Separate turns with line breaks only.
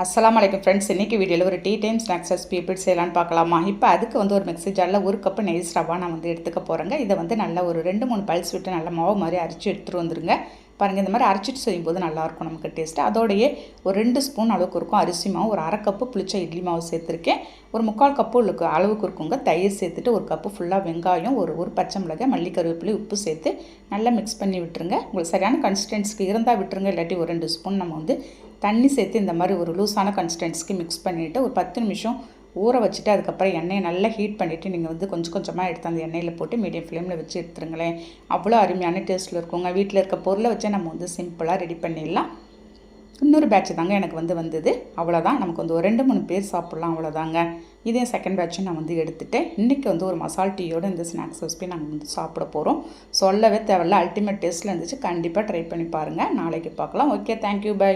அஸ்ஸலாமு அலைக்கும் ஃப்ரெண்ட்ஸ். இன்றைக்கி வீடியோவில் ஒரு டீ டைம் ஸ்நாக்ஸ் ரெசிபி எப்படி செய்யலான்னு பார்க்கலாமா. இப்போ அதுக்கு ஒரு மிக்ஸி ஜாரில் 1 கப்பு நெய்ஸ் ரவா நான் எடுத்துக்க போகிறேங்க. இதை நல்லா ஒரு 2-3 பல்ஸ் விட்டு நல்லா மாவு மாதிரி அரைச்சி எடுத்துகிட்டு வந்துருங்க. பாருங்கள், இந்த மாதிரி அரைச்சிட்டு செய்யும்போது நல்லாயிருக்கும் நமக்கு டேஸ்ட்டு. அதோடையே ஒரு 2 ஸ்பூன் அளவுக்கு இருக்கும் அரிசி மாவு, ஒரு 1/2 கப்பு புளிச்ச இட்லி மாவு சேர்த்துருக்கேன். ஒரு 3/4 கப்பு அளவுக்கு இருக்குங்க தயிர் சேர்த்துட்டு, 1 கப்பு ஃபுல்லாக வெங்காயம், ஒரு பச்சை மிளகாய், மல்லி, கருவேப்பிலை, உப்பு சேர்த்து நல்லா மிக்ஸ் பண்ணி விட்டுருங்க. உங்களுக்கு சரியான கன்சிஸ்டன்சிக்கு இருந்தால் விட்டுருங்க, இல்லாட்டி ஒரு 2 ஸ்பூன் நம்ம தண்ணி சேர்த்து இந்த மாதிரி ஒரு லூஸான கன்சிஸ்டன்சிக்கு மிக்ஸ் பண்ணிவிட்டு ஒரு 10 நிமிஷம் ஊற வச்சுட்டு, அதுக்கப்புறம் எண்ணெயை நல்லா ஹீட் பண்ணிவிட்டு நீங்கள் கொஞ்சம் கொஞ்சமாக எடுத்து அந்த எண்ணெயில் போட்டு மீடியம் ஃப்ளேமில் வச்சு எடுத்துருங்களேன். அவ்வளோ அருமையான டேஸ்ட்டில் இருக்குங்க. வீட்டில் இருக்க பொருளை வச்சே நம்ம சிம்பிளாக ரெடி பண்ணிடலாம். இன்னொரு பேட்ச் தாங்க எனக்கு வந்தது. அவ்வளோதான், நமக்கு ஒரு 2-3 பேர் சாப்பிட்லாம், அவ்வளோதாங்க. இதே செகண்ட் பேட்சும் நான் எடுத்துகிட்டேன். இன்றைக்கி ஒரு மசால் டீயோடு இந்த ஸ்நாக்ஸ் ரெசிபி நாங்கள் சாப்பிட போகிறோம். சொல்லவே தேவையில்ல, அல்டிமேட் டேஸ்ட்டில் இருந்துச்சு. கண்டிப்பாக ட்ரை பண்ணி பாருங்கள். நாளைக்கு பார்க்கலாம். Okay, thank you, by.